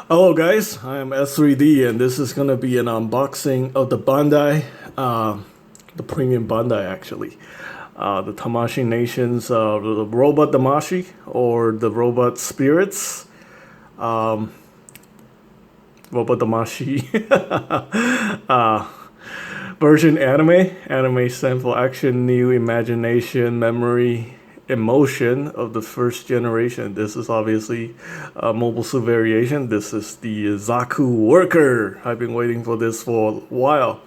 Hello guys, I am S3D and this is gonna be an unboxing of the Bandai, the premium Bandai actually. The Tamashii Nations, the Robot Tamashii or the Robot Spirits. Robot Tamashii version anime stand for action, new imagination, memory, emotion of the first generation. This is obviously a mobile suit variation. This is the Zaku worker. I've been waiting for this for a while.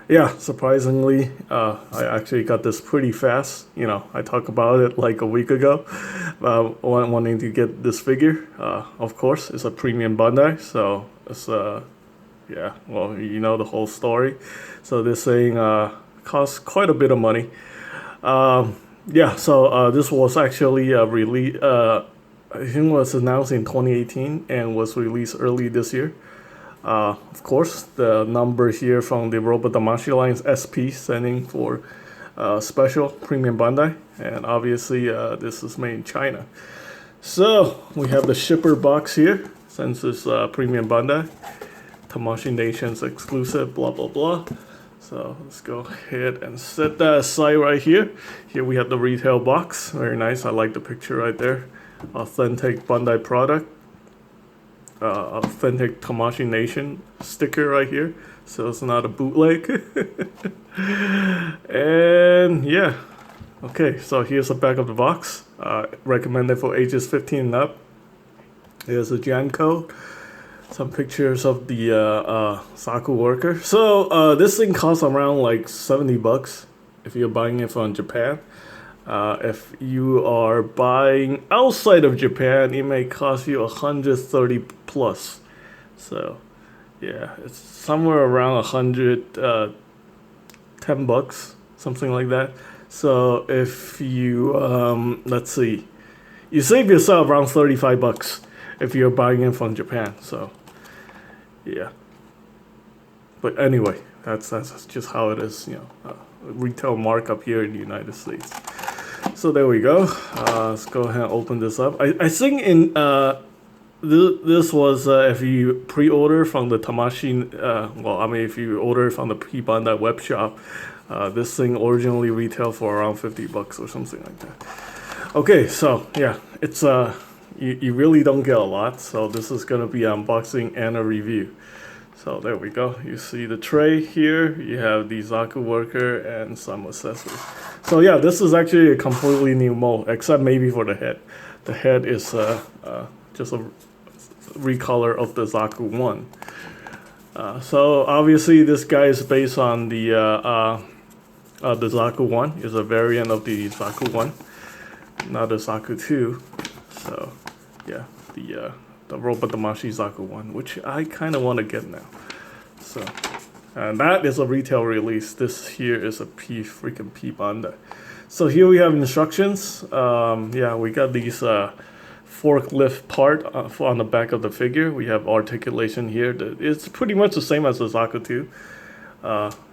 Yeah, surprisingly, I actually got this pretty fast. You know, I talked about it like a week ago, wanting to get this figure. Of course, it's a premium Bandai, so it's yeah, well, you know the whole story. So this thing costs quite a bit of money. Yeah, so this was actually released, I think it was announced in 2018 and was released early this year. Of course, the number here from the Robot Tamashii line is SP, standing for Special Premium Bandai. And obviously, this is made in China. So, we have the shipper box here, since it's Premium Bandai. Tamashii Nations exclusive, blah, blah, blah. So let's go ahead and set that aside right here. Here we have the retail box. Very nice. I like the picture right there. Authentic Bandai product. Authentic Tamashii Nation sticker right here. So it's not a bootleg. And yeah. Okay, so here's the back of the box. Recommended for ages 15 and up. Here's a Jan code. Some pictures of the Zaku worker. So this thing costs around like $70 if you're buying it from Japan. If you are buying outside of Japan, it may cost you 130 plus. So yeah, it's somewhere around 110 bucks, something like that. So if you let's see, you save yourself around 35 bucks if you're buying it from Japan. So yeah, but anyway, that's just how it is, you know, retail markup here in the United States. So there we go. Let's go ahead and open this up. I think in this was if you pre-order from the Tamashii, well, I mean if you order from the Bandai web shop, this thing originally retailed for around 50 bucks or something like that. Okay, so yeah, it's you really don't get a lot, so this is going to be an unboxing and a review. So there we go. You see the tray here. You have the Zaku worker and some accessories. So yeah, this is actually a completely new mold, except maybe for the head. The head is just a recolor of the Zaku 1. So obviously this guy is based on the Zaku 1. Is a variant of the Zaku 1, not the Zaku 2. So yeah, the Robot Tamashii Zaku 1, which I kind of want to get now. So, and that is a retail release. This here is a freaking P Bandai. So here we have instructions. Yeah, we got these forklift part on the back of the figure. We have articulation here. It's pretty much the same as the Zaku 2.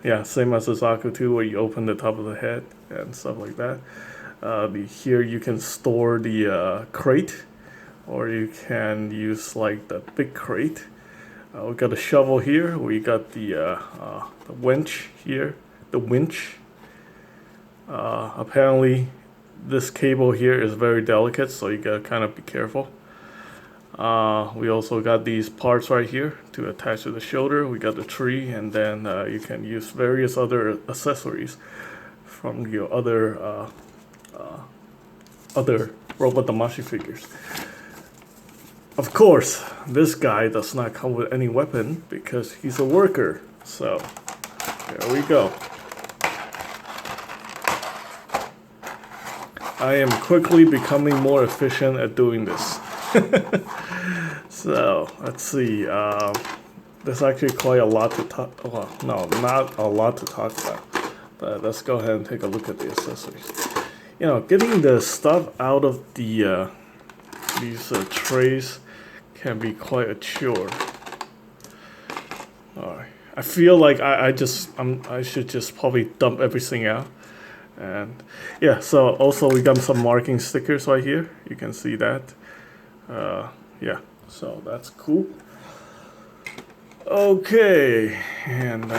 Yeah, same as the Zaku 2 where you open the top of the head and stuff like that. Here you can store the crate, or you can use like the big crate. We got a shovel here. We got the winch here. The winch. Apparently, this cable here is very delicate, so you gotta kind of be careful. We also got these parts right here to attach to the shoulder. We got the tree, and then you can use various other accessories from your other Robot Tamashii figures. Of course, this guy does not come with any weapon because he's a worker. So, there we go. I am quickly becoming more efficient at doing this. So, let's see. There's actually quite a lot to talk. Well, no, not a lot to talk about. But let's go ahead and take a look at the accessories. You know, getting the stuff out of the these trays can be quite a chore. Alright, I feel like I should just probably dump everything out. And yeah, so also we got some marking stickers right here. You can see that. Yeah, So that's cool. Okay, and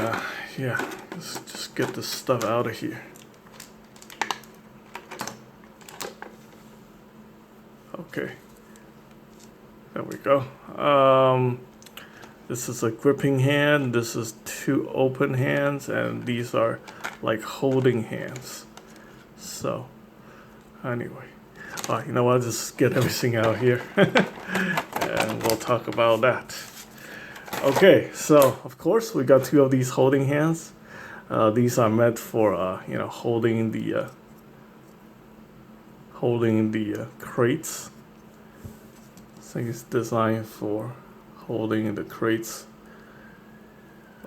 yeah, let's just get this stuff out of here. Okay, there we go. This is a gripping hand, this is 2 open hands, and these are like holding hands. So anyway, you know what, just get everything out here and we'll talk about that. Okay, so of course we got 2 of these holding hands. These are meant for you know, holding the crates. I think it's designed for holding the crates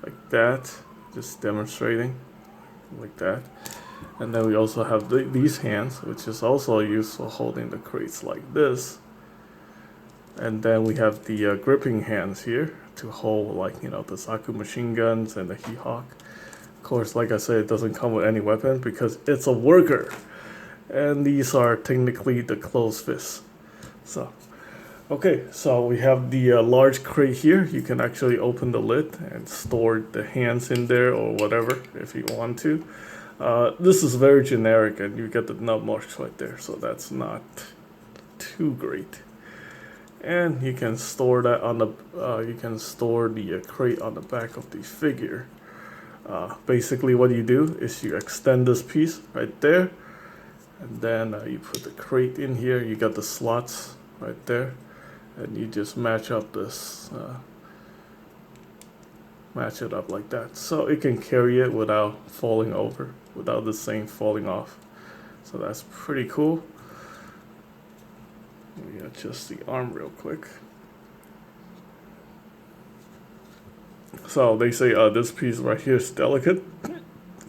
like that, just demonstrating like that. And then we also have these hands, which is also used for holding the crates like this. And then we have the gripping hands here to hold, like, you know, the Zaku machine guns and the He-Hawk. Of course, like I said, it doesn't come with any weapon because it's a worker. And these are technically the closed fists. So, okay, so we have the large crate here. You can actually open the lid and store the hands in there or whatever if you want to. This is very generic, and you get the nub marks right there, so that's not too great. And you can store that on the crate on the back of the figure. Basically, what you do is you extend this piece right there, and then you put the crate in here. You got the slots right there, and you just match up this, match it up like that, so it can carry it without falling over, without this thing falling off. So that's pretty cool. Let me adjust the arm real quick. So they say this piece right here is delicate,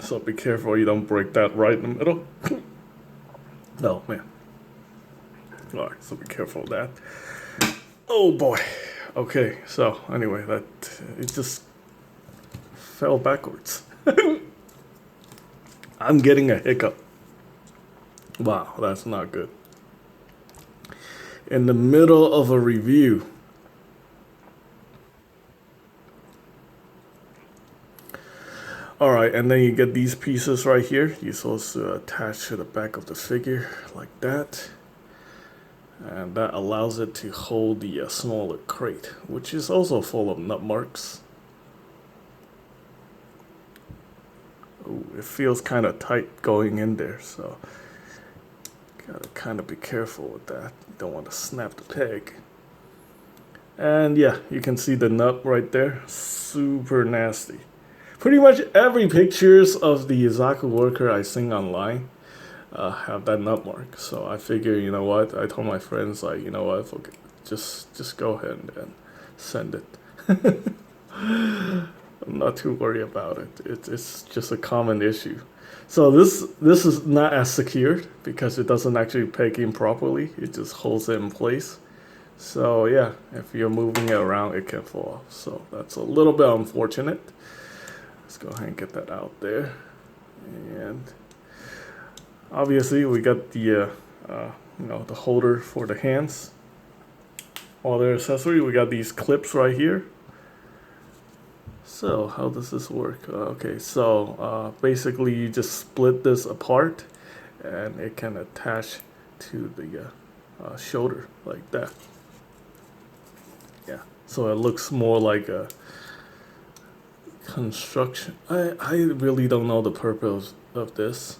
so be careful you don't break that right in the middle. Oh man. Alright, so be careful of that. Oh boy. Okay, so anyway, that it just fell backwards. I'm getting a hiccup. Wow, that's not good. In the middle of a review. Alright, and then you get these pieces right here. You're supposed to attach to the back of the figure like that. And that allows it to hold the smaller crate, which is also full of nut marks. Ooh, it feels kind of tight going in there, so gotta kind of be careful with that. You don't want to snap the peg. And yeah, you can see the nut right there. Super nasty. Pretty much every pictures of the Zaku worker I seen online have that nut mark. So I figure, you know what? I told my friends, like, you know what? Okay, just go ahead and send it. I'm not too worried about it. It's just a common issue. So this is not as secured because it doesn't actually peg in properly. It just holds it in place. So yeah, if you're moving it around, it can fall off. So that's a little bit unfortunate. Let's go ahead and get that out there. And obviously we got the you know, the holder for the hands. Other accessory, we got these clips right here. So how does this work? Okay, so basically you just split this apart and it can attach to the shoulder like that. Yeah, so it looks more like a construction. I really don't know the purpose of this.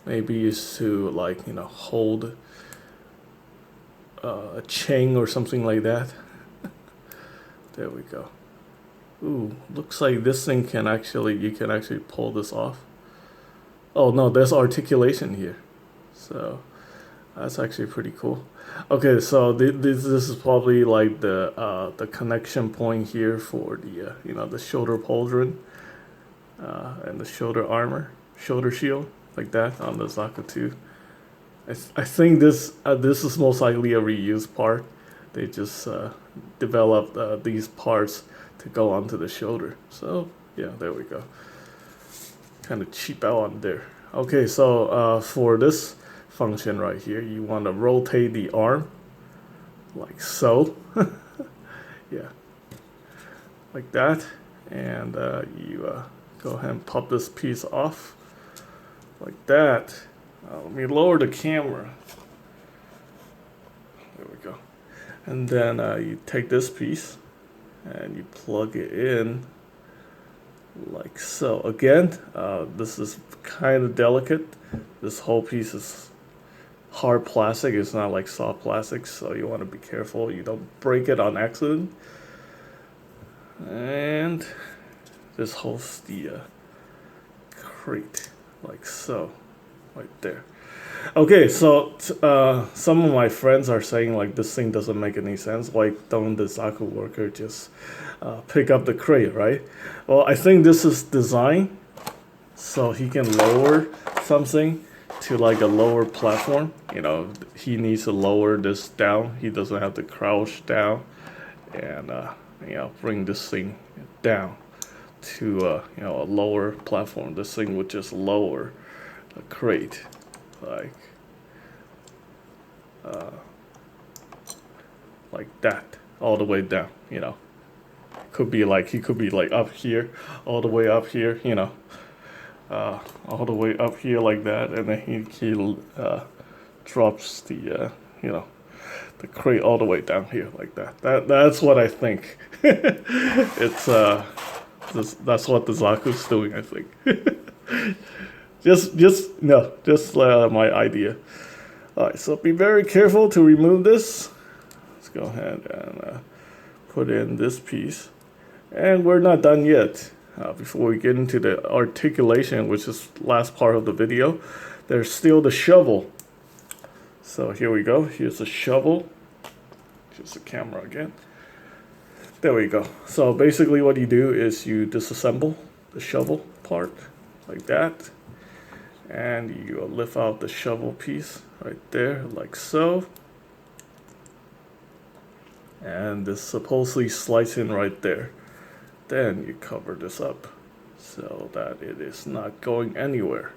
Maybe it's to, like, you know, hold a chain or something like that. There we go. Ooh, looks like this thing can actually, you can actually pull this off. Oh no, there's articulation here. So that's actually pretty cool. Okay, so this is probably like the connection point here for the you know, the shoulder pauldron and the shoulder armor, shoulder shield, like that on the Zaku 2. I think this is most likely a reused part. They just developed these parts to go onto the shoulder. So yeah, there we go. Kind of cheap out on there. Okay, so for this function right here, you want to rotate the arm like so. Yeah, like that. And you go ahead and pop this piece off like that. Let me lower the camera. There we go. And then you take this piece and you plug it in like so. Again, this is kind of delicate. This whole piece is hard plastic. It's not like soft plastic, so you want to be careful you don't break it on accident. And this holds the crate like so, right there. Okay, so some of my friends are saying like this thing doesn't make any sense. Why don't the Zaku worker just pick up the crate, right? Well, I think this is designed so he can lower something to like a lower platform. You know, he needs to lower this down. He doesn't have to crouch down and you know, bring this thing down to you know, a lower platform. This thing would just lower the crate like that all the way down. You know, could be like he could be like up here, all the way up here. You know, all the way up here like that, and then he drops the you know, the crate all the way down here like that. That's what I think. It's that's what the Zaku's doing, I think. just my idea. All right, so be very careful to remove this. Let's go ahead and put in this piece, and we're not done yet. Before we get into the articulation, which is last part of the video, there's still the shovel. So here we go. Here's the shovel. Just the camera again. There we go. So basically what you do is you disassemble the shovel part like that. And you lift out the shovel piece right there like so. And this supposedly slides in right there. Then you cover this up so that it is not going anywhere.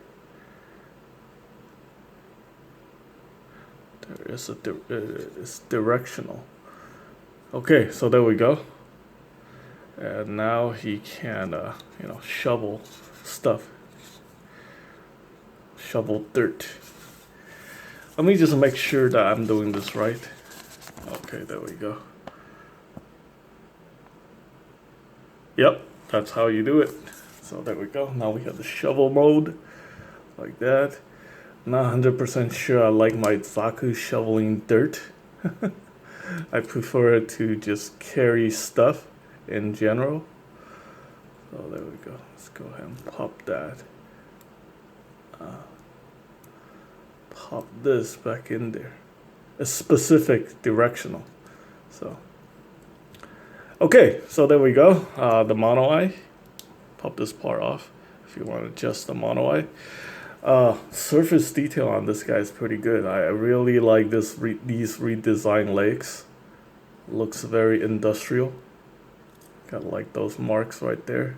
There is it's directional. Okay, so there we go. And now he can, you know, shovel stuff. Shovel dirt. Let me just make sure that I'm doing this right. Okay, there we go. Yep, that's how you do it. So there we go. Now we have the shovel mode, like that. Not 100% sure I like my Zaku shoveling dirt. I prefer it to just carry stuff in general. So there we go. Let's go ahead and pop that. Pop this back in there. It's specific directional. So okay, so there we go. The mono eye. Pop this part off if you want to adjust the mono eye. Surface detail on this guy is pretty good. I really like this these redesigned legs. Looks very industrial. Got like those marks right there.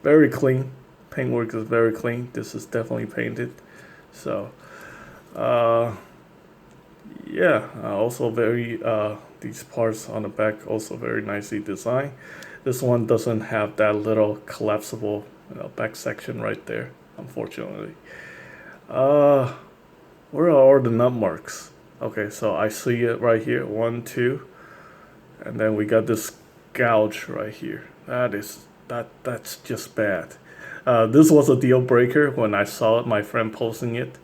Very clean. Paintwork is very clean. This is definitely painted. So yeah, also very these parts on the back also very nicely designed. This one doesn't have that little collapsible, you know, back section right there, unfortunately. Where are all the nut marks? Okay, so I see it right here, 1, 2, and then we got this gouge right here. That's just bad. This was a deal breaker when I saw it, my friend posting it.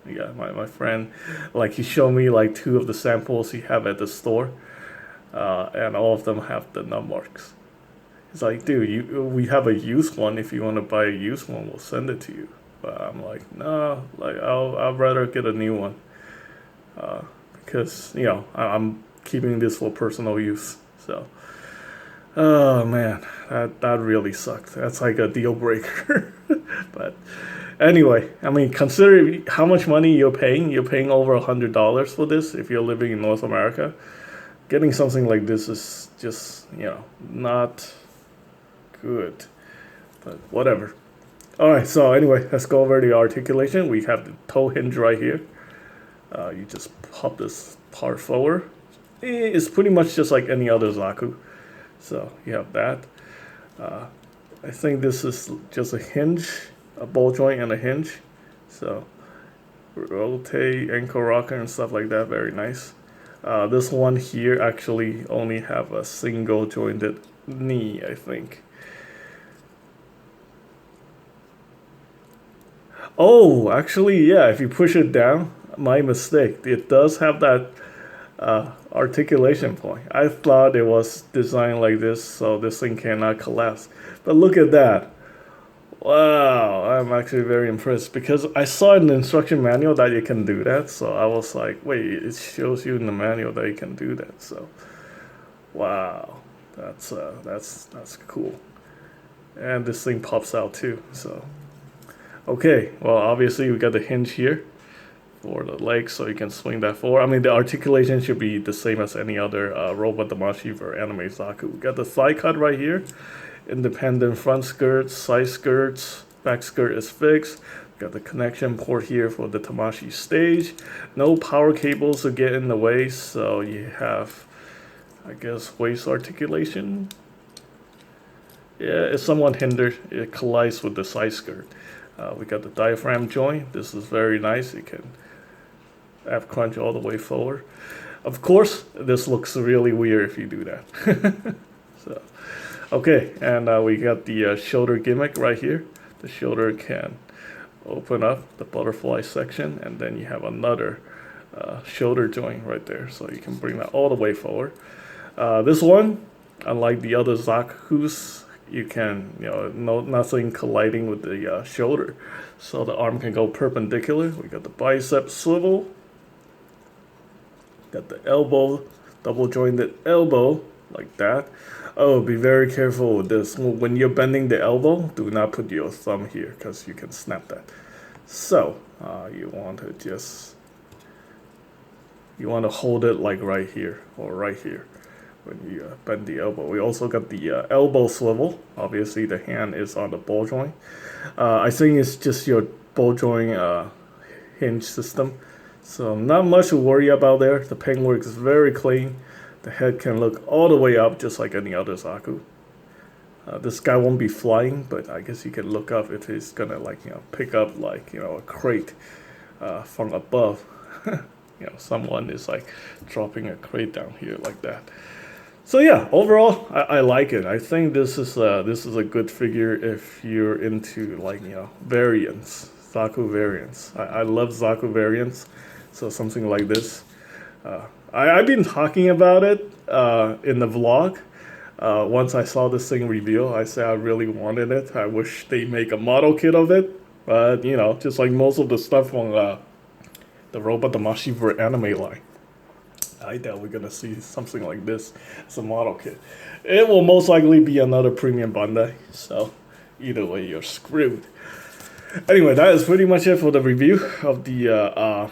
Yeah, my friend, like he showed me like 2 of the samples he have at the store, and all of them have the nut marks. He's like, dude, we have a used one. If you want to buy a used one, we'll send it to you. But I'm like, no, like I'd rather get a new one, because you know I'm keeping this for personal use. So, oh man, that really sucked. That's like a deal breaker. But anyway, I mean, consider how much money you're paying. You're paying over $100 for this if you're living in North America. Getting something like this is just, you know, not good. But whatever. Alright, so anyway, let's go over the articulation. We have the toe hinge right here. You just pop this part forward. It's pretty much just like any other Zaku. So you have that. I think this is just a hinge, a ball joint and a hinge. So rotate, ankle rocker and stuff like that, very nice. This one here actually only have a single jointed knee, I think. Oh, actually, yeah, if you push it down, my mistake. It does have that articulation point. I thought it was designed like this, so this thing cannot collapse. But look at that. Wow, I'm actually very impressed because I saw in the instruction manual that you can do that. So I was like, wait, it shows you in the manual that you can do that. So, wow, that's cool. And this thing pops out too. So, okay, well, obviously we got the hinge here for the legs, so you can swing that forward. I mean, the articulation should be the same as any other robot Damashi for Anime Zaku. We got the thigh cut right here. Independent front skirts, side skirts, back skirt is fixed. Got the connection port here for the Tamashii stage. No power cables to get in the way, so you have, I guess, waist articulation. Yeah, it's somewhat hindered. It collides with the side skirt. We got the diaphragm joint. This is very nice. You can have crunch all the way forward. Of course, this looks really weird if you do that. So. Okay, and we got the shoulder gimmick right here. The shoulder can open up the butterfly section, and then you have another shoulder joint right there, so you can bring that all the way forward. This one, unlike the other Zaku's, you can, nothing colliding with the shoulder, so the arm can go perpendicular. We got the bicep swivel, got the elbow, double jointed elbow like that. Oh, be very careful with this. When you're bending the elbow, do not put your thumb here because you can snap that. So, you want to hold it like right here or right here when you bend the elbow. We also got the elbow swivel. Obviously, the hand is on the ball joint. I think it's just your ball joint hinge system. So, not much to worry about there. The paintwork is very clean. The head can look all the way up just like any other Zaku. This guy won't be flying, but I guess you can look up if he's gonna pick up a crate from above. Someone is like dropping a crate down here like that. So yeah, overall I like it. I think this is a good figure if you're into variants, Zaku variants. I love Zaku variants, so something like this. I've been talking about it in the vlog. Once I saw this thing reveal, I said I really wanted it. I wish they make a model kit of it. But, just like most of the stuff on the Robot Damashi for Anime line, I doubt we're going to see something like this as a model kit. It will most likely be another premium Bandai. So, either way, you're screwed. Anyway, that is pretty much it for the review of the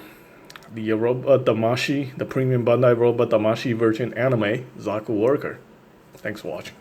Robot Damashi, the premium Bandai Robot Damashi version Anime Zaku Worker. Thanks for watching.